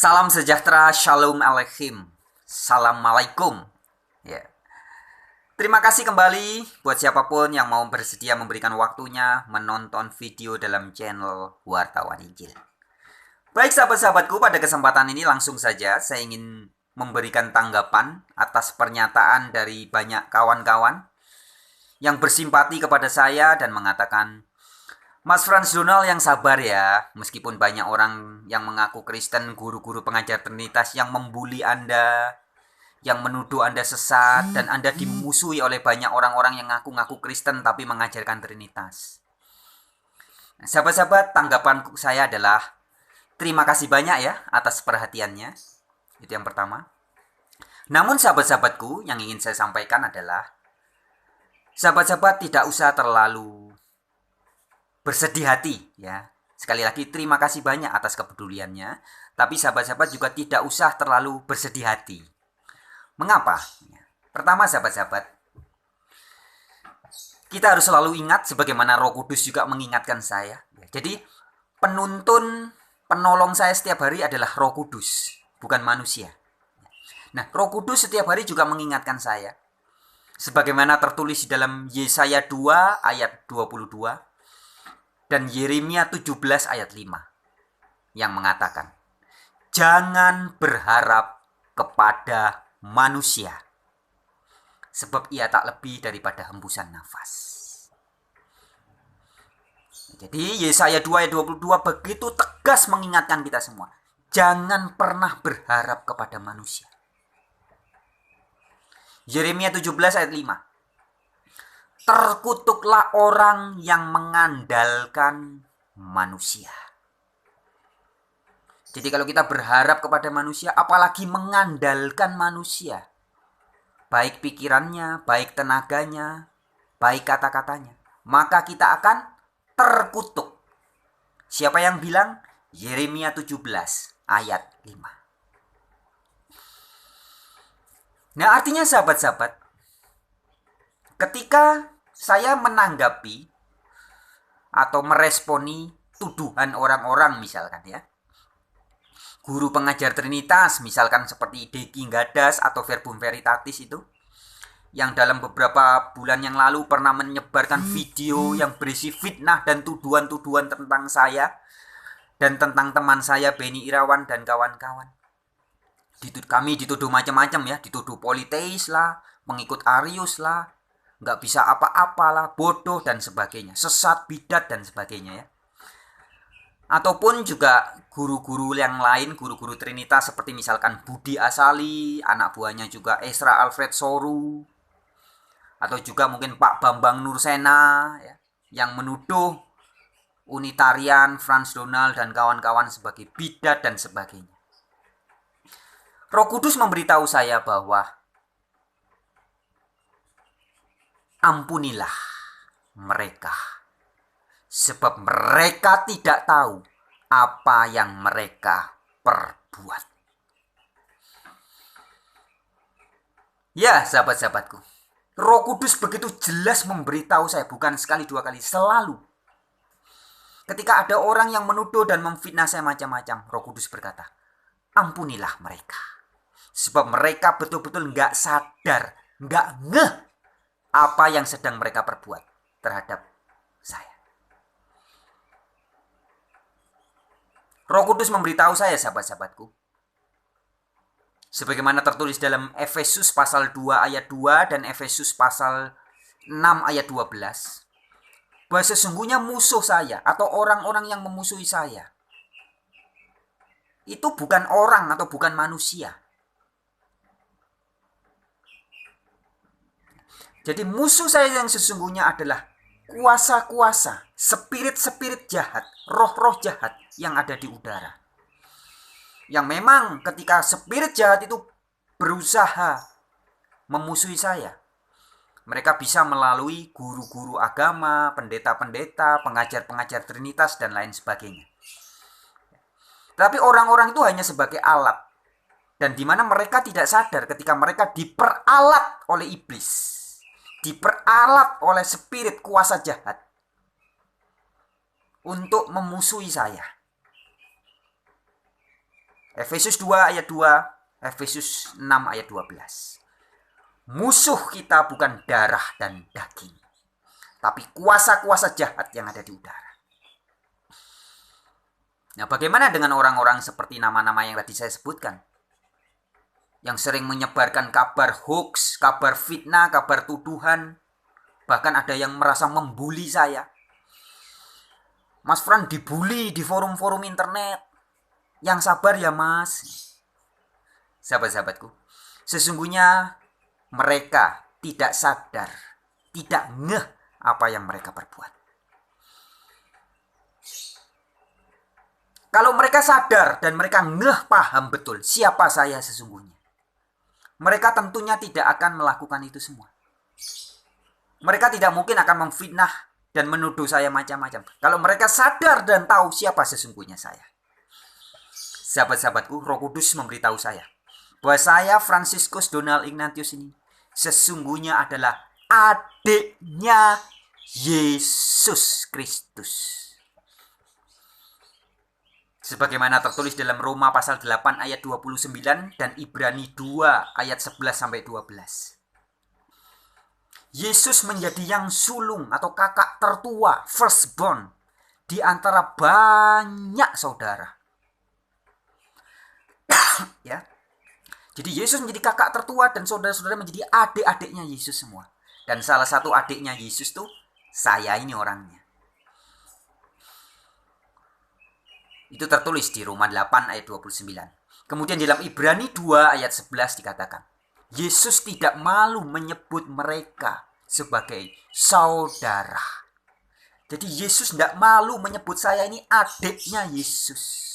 Salam sejahtera, shalom aleichem, assalamualaikum. Ya. Terima kasih kembali buat siapapun yang mau bersedia memberikan waktunya menonton video dalam channel Wartawan Injil. Baik sahabat-sahabatku, pada kesempatan ini langsung saja saya ingin memberikan tanggapan atas pernyataan dari banyak kawan-kawan yang bersimpati kepada saya dan mengatakan, Mas Frans Donald yang sabar ya, meskipun banyak orang yang mengaku Kristen, guru-guru pengajar Trinitas yang membuli Anda, yang menuduh Anda sesat, dan Anda dimusuhi oleh banyak orang-orang yang ngaku-ngaku Kristen tapi mengajarkan Trinitas. Nah, sahabat-sahabat, tanggapan saya adalah terima kasih banyak ya atas perhatiannya. Itu yang pertama. Namun sahabat-sahabatku, yang ingin saya sampaikan adalah sahabat-sahabat tidak usah terlalu bersedih hati ya. Sekali lagi terima kasih banyak atas kepeduliannya, tapi sahabat-sahabat juga tidak usah terlalu bersedih hati. Mengapa? Pertama sahabat-sahabat, kita harus selalu ingat sebagaimana Roh Kudus juga mengingatkan saya. Jadi penuntun, penolong saya setiap hari adalah Roh Kudus, bukan manusia. Nah, Roh Kudus setiap hari juga mengingatkan saya. Sebagaimana tertulis di dalam Yesaya 2 ayat 22 dan Yeremia 17 ayat 5 yang mengatakan, jangan berharap kepada manusia, sebab ia tak lebih daripada hembusan nafas. Jadi Yesaya 2 ayat 22 begitu tegas mengingatkan kita semua, jangan pernah berharap kepada manusia. Yeremia 17 ayat 5, terkutuklah orang yang mengandalkan manusia. Jadi kalau kita berharap kepada manusia, apalagi mengandalkan manusia, baik pikirannya, baik tenaganya, baik kata-katanya, maka kita akan terkutuk. Siapa yang bilang? Yeremia 17 ayat 5. Nah, artinya sahabat-sahabat, ketika saya menanggapi atau meresponi tuduhan orang-orang misalkan ya, guru pengajar Trinitas misalkan seperti Deki Gadas atau Verbum Veritatis itu, yang dalam beberapa bulan yang lalu pernah menyebarkan video yang berisi fitnah dan tuduhan-tuduhan tentang saya dan tentang teman saya Beni Irawan dan kawan-kawan. Kami dituduh macam-macam ya, dituduh politeis lah, pengikut Arius lah, nggak bisa apa-apalah, bodoh dan sebagainya, sesat, bidat dan sebagainya ya. Ataupun juga guru-guru yang lain, guru-guru Trinitas seperti misalkan Budi Asali, anak buahnya juga Esra Alfred Soru, atau juga mungkin Pak Bambang Nursena ya, yang menuduh Unitarian, Frans Donald dan kawan-kawan sebagai bidat dan sebagainya. Roh Kudus memberitahu saya bahwa ampunilah mereka, sebab mereka tidak tahu apa yang mereka perbuat. Ya sahabat-sahabatku, Roh Kudus begitu jelas memberitahu saya, bukan sekali dua kali, selalu. Ketika ada orang yang menuduh dan memfitnah saya macam-macam, Roh Kudus berkata, ampunilah mereka, sebab mereka betul-betul nggak sadar, nggak ngeh apa yang sedang mereka perbuat terhadap saya. Roh Kudus memberitahu saya sahabat-sahabatku, sebagaimana tertulis dalam Efesus pasal 2 ayat 2 dan Efesus pasal 6 ayat 12, bahwa sesungguhnya musuh saya atau orang-orang yang memusuhi saya itu bukan orang atau bukan manusia. Jadi musuh saya yang sesungguhnya adalah kuasa-kuasa, spirit-spirit jahat, roh-roh jahat yang ada di udara. Yang memang ketika spirit jahat itu berusaha memusuhi saya, mereka bisa melalui guru-guru agama, pendeta-pendeta, pengajar-pengajar Trinitas, dan lain sebagainya. Tapi orang-orang itu hanya sebagai alat. Dan di mana mereka tidak sadar ketika mereka diperalat oleh iblis, diperalat oleh spirit kuasa jahat untuk memusuhi saya. Efesus 2 ayat 2, Efesus 6 ayat 12. Musuh kita bukan darah dan daging, tapi kuasa-kuasa jahat yang ada di udara. Nah, bagaimana dengan orang-orang seperti nama-nama yang tadi saya sebutkan? Yang sering menyebarkan kabar hoax, kabar fitnah, kabar tuduhan. Bahkan ada yang merasa membuli saya. Mas Fran dibully di forum-forum internet. Yang sabar ya mas. Sahabat-sahabatku, sesungguhnya mereka tidak sadar, tidak ngeh apa yang mereka perbuat. Kalau mereka sadar dan mereka ngeh paham betul siapa saya sesungguhnya, mereka tentunya tidak akan melakukan itu semua. Mereka tidak mungkin akan memfitnah dan menuduh saya macam-macam. Kalau mereka sadar dan tahu siapa sesungguhnya saya. Sahabat-sahabatku, Roh Kudus memberitahu saya bahwa saya, Franciscus Donald Ignatius ini, sesungguhnya adalah adiknya Yesus Kristus. Sebagaimana tertulis dalam Roma pasal 8 ayat 29 dan Ibrani 2 ayat 11 sampai 12. Yesus menjadi yang sulung atau kakak tertua, firstborn, di antara banyak saudara. Ya. Jadi Yesus menjadi kakak tertua dan saudara-saudara menjadi adik-adiknya Yesus semua. Dan salah satu adiknya Yesus tuh saya ini orangnya. Itu tertulis di Roma 8 ayat 29. Kemudian dalam Ibrani 2 ayat 11 dikatakan, Yesus tidak malu menyebut mereka sebagai saudara. Jadi Yesus tidak malu menyebut saya ini adiknya Yesus.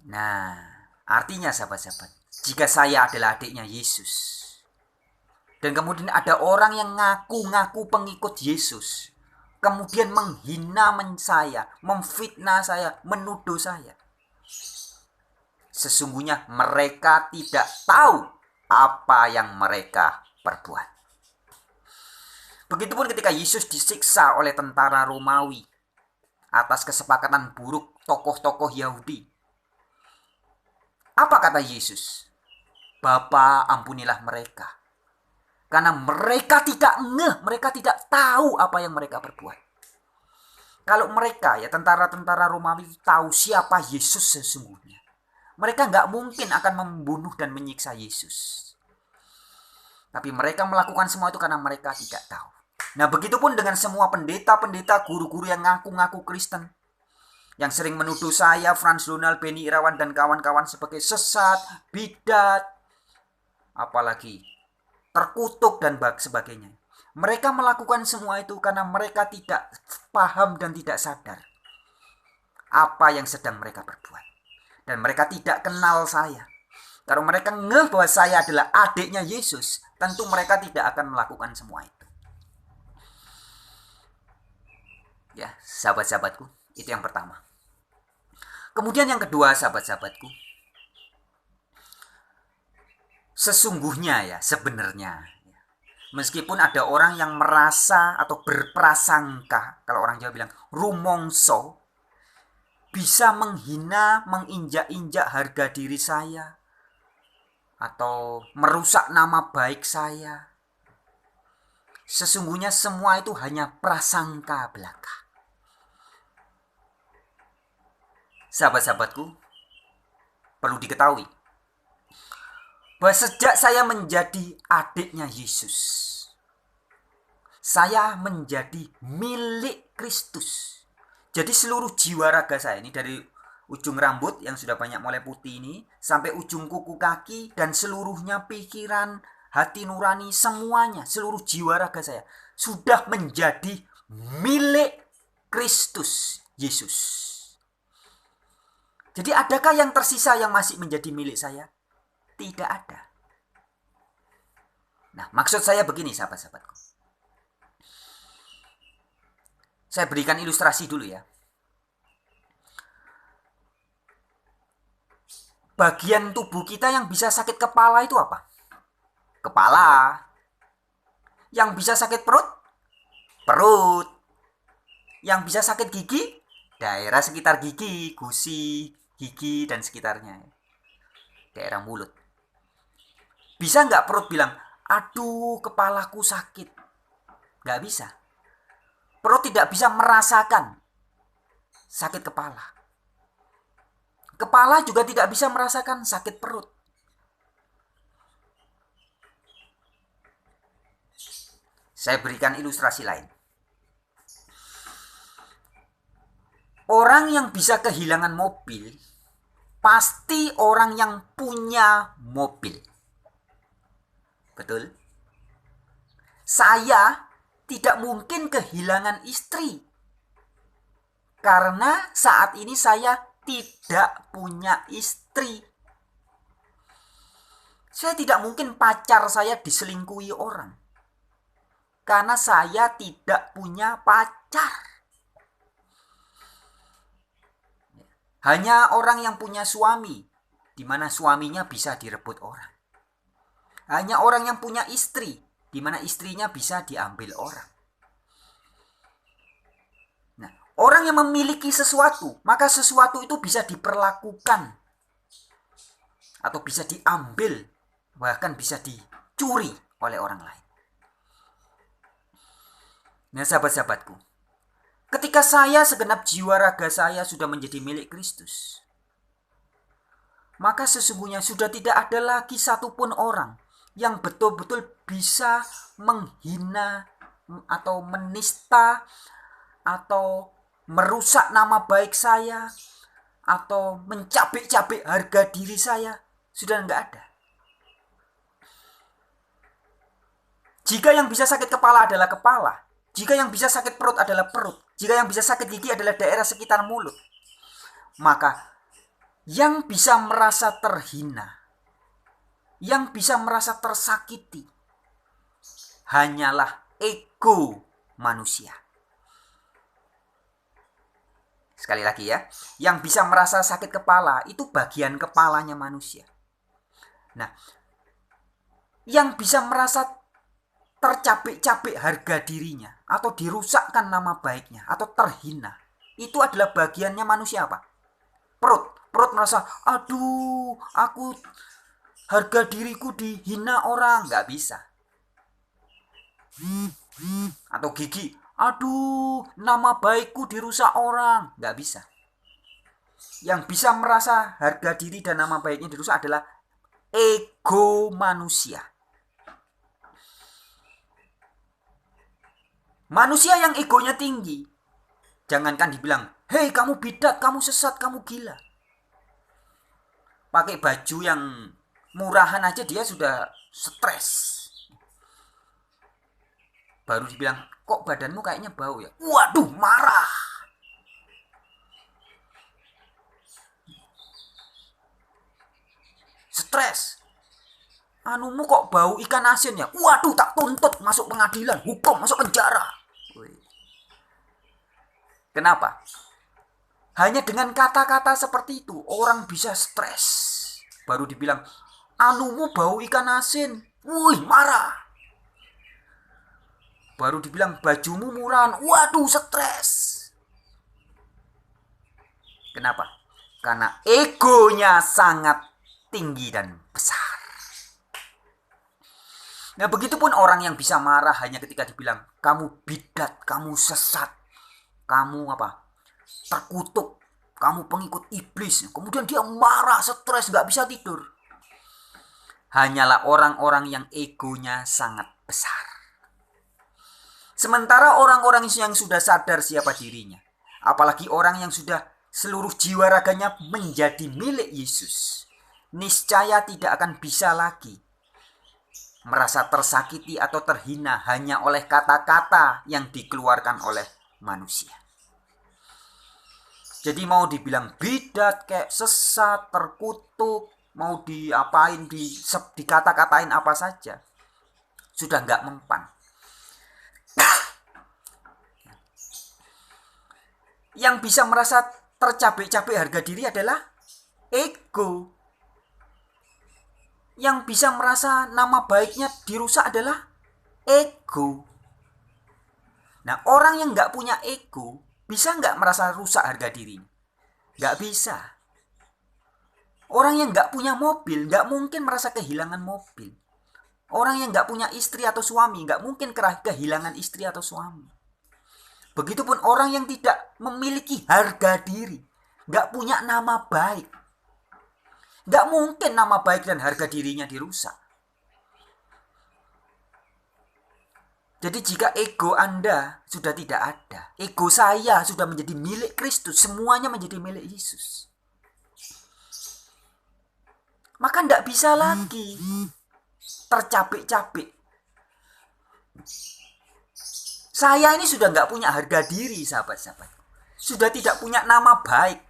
Nah, artinya sahabat-sahabat, jika saya adalah adiknya Yesus, dan kemudian ada orang yang ngaku-ngaku pengikut Yesus, kemudian menghina saya, memfitnah saya, menuduh saya, sesungguhnya mereka tidak tahu apa yang mereka perbuat. Begitupun ketika Yesus disiksa oleh tentara Romawi atas kesepakatan buruk tokoh-tokoh Yahudi. Apa kata Yesus? Bapa, ampunilah mereka. Karena mereka tidak ngeh, mereka tidak tahu apa yang mereka perbuat. Kalau mereka, ya tentara-tentara Romawi tahu siapa Yesus sesungguhnya, mereka nggak mungkin akan membunuh dan menyiksa Yesus. Tapi mereka melakukan semua itu karena mereka tidak tahu. Nah, begitupun dengan semua pendeta-pendeta, guru-guru yang ngaku-ngaku Kristen, yang sering menuduh saya, Franz Donald, Benny Irawan, dan kawan-kawan sebagai sesat, bidat, apalagi terkutuk dan sebagainya. Mereka melakukan semua itu karena mereka tidak paham dan tidak sadar apa yang sedang mereka perbuat. Dan mereka tidak kenal saya. Kalau mereka ngeh bahwa saya adalah adiknya Yesus, tentu mereka tidak akan melakukan semua itu. Ya, sahabat-sahabatku, itu yang pertama. Kemudian yang kedua, sahabat-sahabatku, sesungguhnya ya, sebenarnya, meskipun ada orang yang merasa atau berprasangka, kalau orang Jawa bilang rumongso, bisa menghina, menginjak-injak harga diri saya, atau merusak nama baik saya, sesungguhnya semua itu hanya prasangka belaka. Sahabat-sahabatku, perlu diketahui bahwa sejak saya menjadi adiknya Yesus, saya menjadi milik Kristus. Jadi seluruh jiwa raga saya ini, dari ujung rambut yang sudah banyak mulai putih ini sampai ujung kuku kaki dan seluruhnya, pikiran, hati nurani, semuanya, seluruh jiwa raga saya sudah menjadi milik Kristus Yesus. Jadi adakah yang tersisa yang masih menjadi milik saya? Tidak ada. Nah, maksud saya begini sahabat-sahabatku. Saya berikan ilustrasi dulu ya. Bagian tubuh kita yang bisa sakit kepala itu apa? Kepala. Yang bisa sakit perut? Perut. Yang bisa sakit gigi? daerah sekitar gigi, gusi, gigi, dan sekitarnya. Daerah mulut. Bisa nggak perut bilang, aduh kepalaku sakit? Nggak bisa. Perut tidak bisa merasakan sakit kepala. Kepala juga tidak bisa merasakan sakit perut. Saya berikan ilustrasi lain. Orang yang bisa kehilangan mobil pasti orang yang punya mobil. Betul? Saya tidak mungkin kehilangan istri karena saat ini saya tidak punya istri. Saya tidak mungkin pacar saya diselingkuhi orang karena saya tidak punya pacar. Hanya orang yang punya suami, di mana suaminya bisa direbut orang. Hanya orang yang punya istri, di mana istrinya bisa diambil orang. Nah, orang yang memiliki sesuatu, maka sesuatu itu bisa diperlakukan atau bisa diambil, bahkan bisa dicuri oleh orang lain. Nah, sahabat-sahabatku, ketika saya segenap jiwa raga saya sudah menjadi milik Kristus, maka sesungguhnya sudah tidak ada lagi satupun orang yang betul-betul bisa menghina atau menista atau merusak nama baik saya atau mencabik-cabik harga diri saya. Sudah enggak ada. Jika yang bisa sakit kepala adalah kepala, jika yang bisa sakit perut adalah perut, jika yang bisa sakit gigi adalah daerah sekitar mulut, maka yang bisa merasa terhina, yang bisa merasa tersakiti, hanyalah ego manusia. Sekali lagi ya, yang bisa merasa sakit kepala itu bagian kepalanya manusia. Nah, yang bisa merasa tercabik-cabik harga dirinya atau dirusakkan nama baiknya atau terhina, itu adalah bagiannya manusia apa? Perut. Perut merasa, aduh, aku harga diriku dihina orang. Nggak bisa. Atau gigi, aduh, nama baikku dirusak orang. Nggak bisa. Yang bisa merasa harga diri dan nama baiknya dirusak adalah ego manusia. Manusia yang egonya tinggi, jangankan dibilang, hei kamu bidat, kamu sesat, kamu gila. Pakai baju yang murahan aja dia sudah stres. Baru dibilang, kok badanmu kayaknya bau ya? Waduh, marah. Stres. Anumu kok bau ikan asin ya? Waduh, tak tuntut, masuk pengadilan, hukum, masuk penjara. Kenapa? Hanya dengan kata-kata seperti itu orang bisa stres. Baru dibilang, anumu bau ikan asin. Wih, marah. Baru dibilang bajumu murahan. Waduh, stres. Kenapa? Karena egonya sangat tinggi dan besar. Nah, begitupun orang yang bisa marah hanya ketika dibilang, kamu bidat, kamu sesat, kamu apa? Terkutuk, kamu pengikut iblis. Kemudian dia marah, stres, gak bisa tidur. Hanyalah orang-orang yang egonya sangat besar. Sementara orang-orang yang sudah sadar siapa dirinya, apalagi orang yang sudah seluruh jiwa raganya menjadi milik Yesus, niscaya tidak akan bisa lagi merasa tersakiti atau terhina hanya oleh kata-kata yang dikeluarkan oleh manusia. Jadi mau dibilang bidat, kayak sesat, terkutuk, mau diapain, dikata-katain apa saja, sudah nggak mempan. Yang bisa merasa tercabik-cabik harga diri adalah ego. Yang bisa merasa nama baiknya dirusak adalah ego. Nah, orang yang nggak punya ego, Bisa nggak merasa rusak harga dirinya? Nggak bisa. Orang yang nggak punya mobil nggak mungkin merasa kehilangan mobil. Orang yang nggak punya istri atau suami nggak mungkin kehilangan istri atau suami. Begitupun orang yang tidak memiliki harga diri, nggak punya nama baik, nggak mungkin nama baik dan harga dirinya dirusak. Jadi jika ego Anda sudah tidak ada, ego saya sudah menjadi milik Kristus, semuanya menjadi milik Yesus, maka tidak bisa lagi tercapek-capek. Saya ini sudah nggak punya harga diri, sahabat-sahabat. Sudah tidak punya nama baik.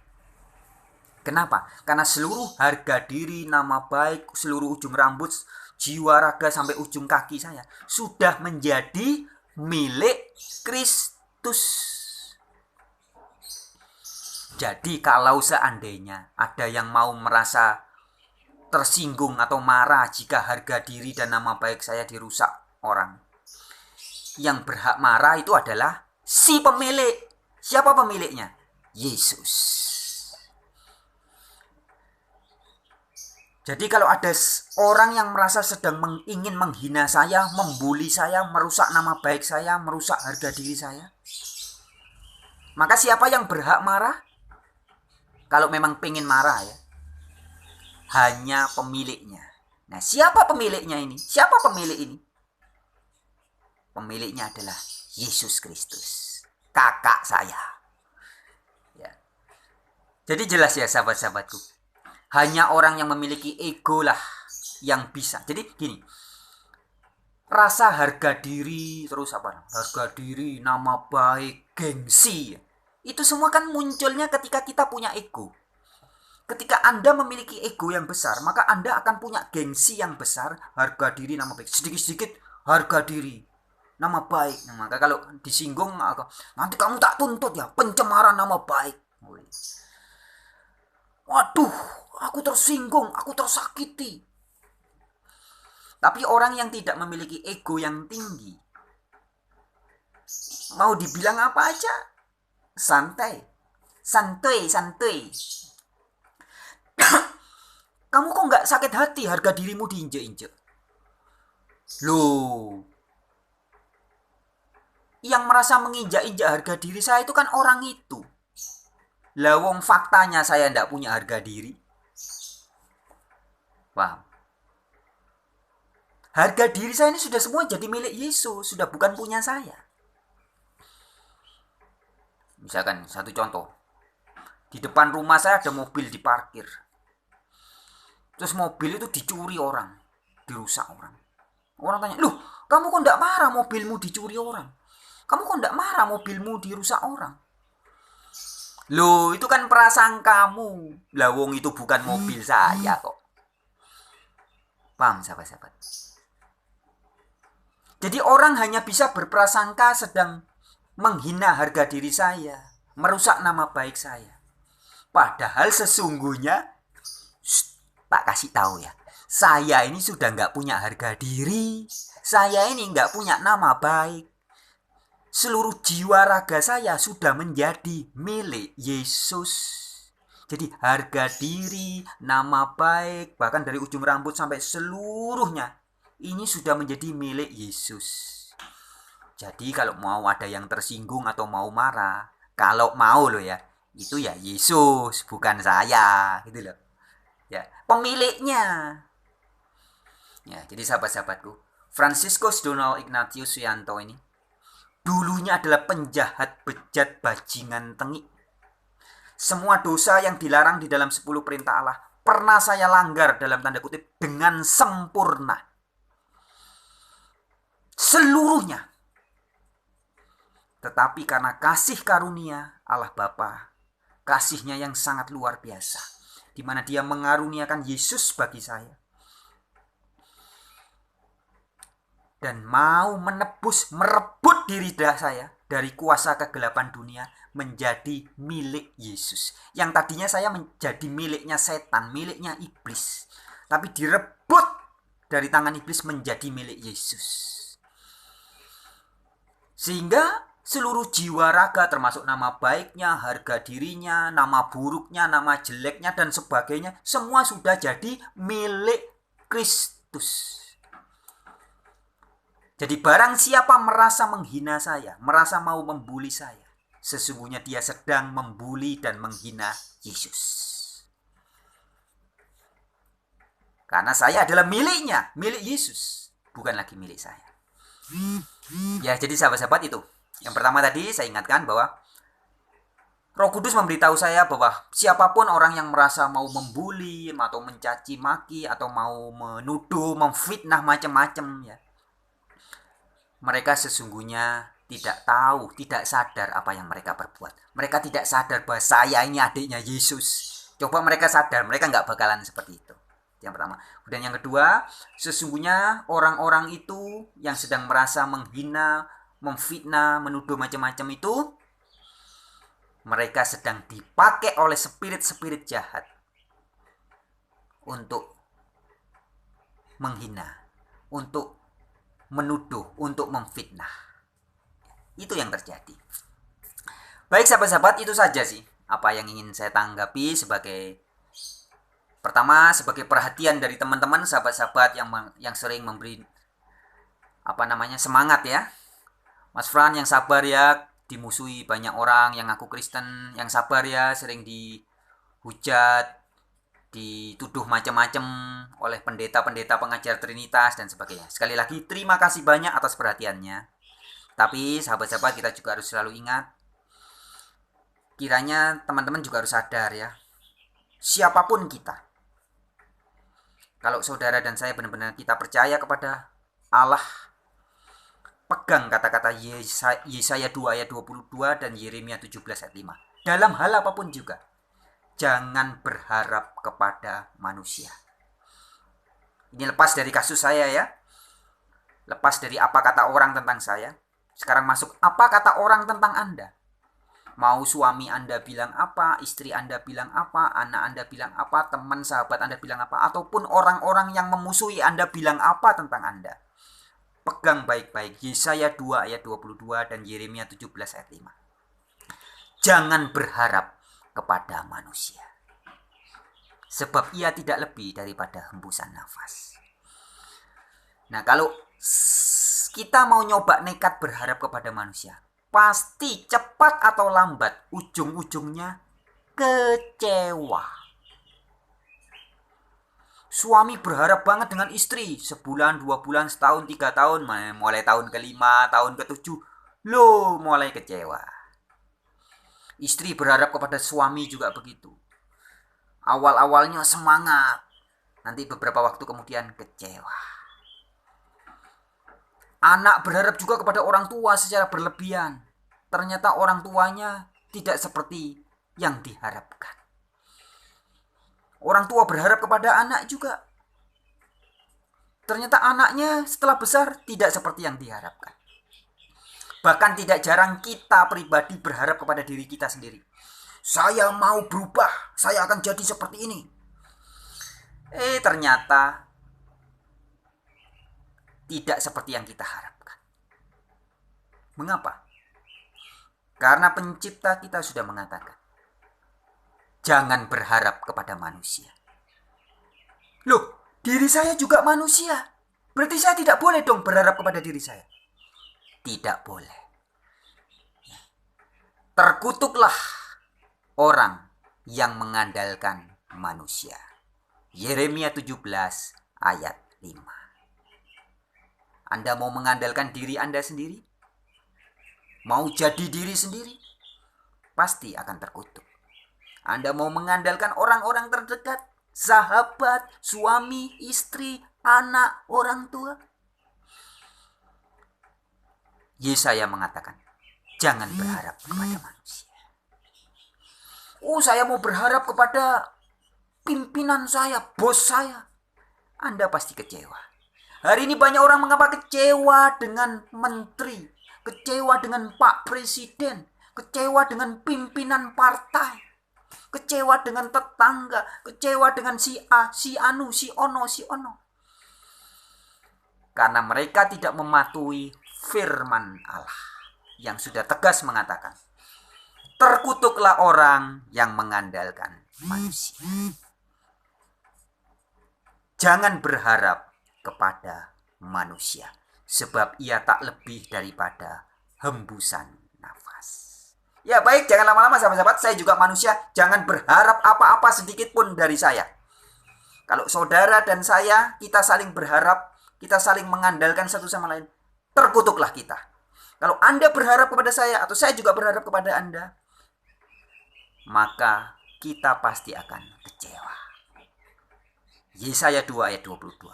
Kenapa? Karena seluruh harga diri, nama baik, seluruh ujung rambut, jiwa, raga, sampai ujung kaki saya sudah menjadi milik Kristus. Jadi kalau seandainya ada yang mau merasa tersinggung atau marah jika harga diri dan nama baik saya dirusak orang, yang berhak marah itu adalah si pemilik. Siapa pemiliknya? Yesus. Jadi kalau ada orang yang merasa sedang ingin menghina saya, membuli saya, merusak nama baik saya, merusak harga diri saya, maka siapa yang berhak marah? Kalau memang pengen marah ya, hanya pemiliknya. Nah, siapa pemiliknya ini? Siapa pemilik ini? Pemiliknya adalah Yesus Kristus, kakak saya. Ya. Jadi jelas ya sahabat-sahabatku. Hanya orang yang memiliki ego lah yang bisa. Jadi gini, rasa harga diri, terus apa? Harga diri, nama baik, gengsi. Itu semua kan munculnya ketika kita punya ego. Ketika Anda memiliki ego yang besar, maka Anda akan punya gengsi yang besar, harga diri, nama baik. Sedikit-sedikit harga diri, nama baik. Nah, maka kalau disinggung, nanti kamu tak tuntut ya, pencemaran nama baik. Waduh, aku tersinggung, aku tersakiti. Tapi orang yang tidak memiliki ego yang tinggi, mau dibilang apa aja, santai. Kamu kok nggak sakit hati harga dirimu diinjek-injek? Loh, yang merasa menginjak-injak harga diri saya itu kan orang itu. Lawong faktanya saya tidak punya harga diri. Paham? Harga diri saya ini sudah semua jadi milik Yesus, sudah bukan punya saya. Misalkan satu contoh, di depan rumah saya ada mobil diparkir. Terus mobil itu dicuri orang, dirusak orang. Orang tanya, loh kamu kok tidak marah mobilmu dicuri orang? Kamu kok tidak marah mobilmu dirusak orang? Loh, itu kan perasaan kamu. Lah wong itu bukan mobil saya kok. Paham sahabat-sahabat? Jadi orang hanya bisa berprasangka sedang menghina harga diri saya, merusak nama baik saya. Padahal sesungguhnya, tak kasih tahu ya, saya ini sudah nggak punya harga diri. Saya ini nggak punya nama baik. Seluruh jiwa raga saya sudah menjadi milik Yesus. Jadi harga diri, nama baik, bahkan dari ujung rambut sampai seluruhnya, ini sudah menjadi milik Yesus. Jadi kalau mau ada yang tersinggung atau mau marah, kalau mau loh ya, itu ya Yesus, bukan saya, gitu loh. Ya, pemiliknya. Ya, jadi sahabat-sahabatku, Franciscus Donald Ignatius Suyanto ini dulunya adalah penjahat, bejat, bajingan, tengik. Semua dosa yang dilarang di dalam 10 perintah Allah pernah saya langgar dalam tanda kutip dengan sempurna. Seluruhnya. Tetapi karena kasih karunia Allah Bapa, kasihnya yang sangat luar biasa, di mana Dia mengaruniakan Yesus bagi saya, dan mau menebus, merebut diri saya dari kuasa kegelapan dunia menjadi milik Yesus. Yang tadinya saya menjadi miliknya setan, miliknya iblis, tapi direbut dari tangan iblis menjadi milik Yesus. Sehingga seluruh jiwa raga, termasuk nama baiknya, harga dirinya, nama buruknya, nama jeleknya, dan sebagainya, semua sudah jadi milik Kristus. Jadi barang siapa merasa menghina saya, merasa mau membuli saya, sesungguhnya dia sedang membuli dan menghina Yesus. Karena saya adalah miliknya, milik Yesus, bukan lagi milik saya. Ya, jadi sahabat-sahabat itu. Yang pertama tadi saya ingatkan bahwa Roh Kudus memberitahu saya bahwa siapapun orang yang merasa mau membuli atau mencaci maki atau mau menuduh, memfitnah macam-macam ya, mereka sesungguhnya tidak tahu, tidak sadar apa yang mereka perbuat. Mereka tidak sadar bahwa saya ini adiknya Yesus. Coba mereka sadar, mereka nggak bakalan seperti itu. Yang pertama. Dan yang kedua, sesungguhnya orang-orang itu yang sedang merasa menghina, memfitnah, menuduh macam-macam itu, mereka sedang dipakai oleh spirit-spirit jahat untuk menghina, untuk menuduh, untuk memfitnah. Itu yang terjadi. Baik sahabat-sahabat, itu saja sih apa yang ingin saya tanggapi sebagai pertama, sebagai perhatian dari teman-teman sahabat-sahabat yang sering memberi semangat ya. Mas Fran yang sabar ya, dimusuhi banyak orang yang ngaku Kristen, yang sabar ya, sering dihujat, dituduh macam-macam oleh pendeta-pendeta pengajar Trinitas dan sebagainya. Sekali lagi terima kasih banyak atas perhatiannya. Tapi sahabat-sahabat, kita juga harus selalu ingat, kiranya teman-teman juga harus sadar ya, siapapun kita, kalau saudara dan saya benar-benar kita percaya kepada Allah, pegang kata-kata Yesaya 2 ayat 22 dan Yeremia 17 ayat 5. Dalam hal apapun juga, jangan berharap kepada manusia. Ini lepas dari kasus saya ya. Lepas dari apa kata orang tentang saya. Sekarang masuk apa kata orang tentang Anda. Mau suami Anda bilang apa, istri Anda bilang apa, anak Anda bilang apa, teman sahabat Anda bilang apa, ataupun orang-orang yang memusuhi Anda bilang apa tentang Anda. Pegang baik-baik Yesaya 2 ayat 22 dan Yeremia 17 ayat 5. Jangan berharap kepada manusia, sebab ia tidak lebih daripada hembusan nafas. Nah, kalau kita mau nyoba nekat berharap kepada manusia, pasti cepat atau lambat ujung-ujungnya kecewa. Suami berharap banget dengan istri, sebulan, 2 bulan, setahun, 3 tahun, mulai tahun ke-5, tahun ke-7, loh mulai kecewa. Istri berharap kepada suami juga begitu. Awal-awalnya semangat, nanti beberapa waktu kemudian kecewa. Anak berharap juga kepada orang tua secara berlebihan. Ternyata orang tuanya tidak seperti yang diharapkan. Orang tua berharap kepada anak juga. Ternyata anaknya setelah besar tidak seperti yang diharapkan. Bahkan tidak jarang kita pribadi berharap kepada diri kita sendiri. Saya mau berubah, saya akan jadi seperti ini. Ternyata tidak seperti yang kita harapkan. Mengapa? Karena pencipta kita sudah mengatakan, jangan berharap kepada manusia. Loh, diri saya juga manusia. Berarti saya tidak boleh dong berharap kepada diri saya. Tidak boleh. Terkutuklah orang yang mengandalkan manusia. Yeremia 17 ayat 5. Anda mau mengandalkan diri Anda sendiri? Mau jadi diri sendiri? Pasti akan terkutuk. Anda mau mengandalkan orang-orang terdekat, sahabat, suami, istri, anak, orang tua? Yesaya mengatakan, jangan berharap kepada manusia. Saya mau berharap kepada pimpinan saya, bos saya. Anda pasti kecewa. Hari ini banyak orang mengapa kecewa dengan menteri, kecewa dengan Pak Presiden, kecewa dengan pimpinan partai, kecewa dengan tetangga, kecewa dengan si A, si Anu, si Ono, si Ono. Karena mereka tidak mematuhi firman Allah. yang sudah tegas mengatakan, terkutuklah orang yang mengandalkan manusia. Jangan berharap kepada manusia, sebab ia tak lebih daripada hembusan nafas. Ya baik, jangan lama-lama sahabat-sahabat, saya juga manusia, jangan berharap apa-apa sedikit pun dari saya. Kalau saudara dan saya, kita saling berharap, kita saling mengandalkan satu sama lain, terkutuklah kita. Kalau Anda berharap kepada saya, atau saya juga berharap kepada Anda, maka kita pasti akan kecewa. Yesaya 2 ayat 22.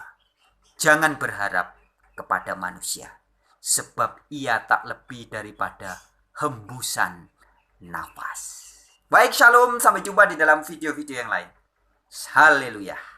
Jangan berharap kepada manusia, sebab ia tak lebih daripada hembusan nafas. Baik, shalom, sampai jumpa di dalam video-video yang lain. Haleluya.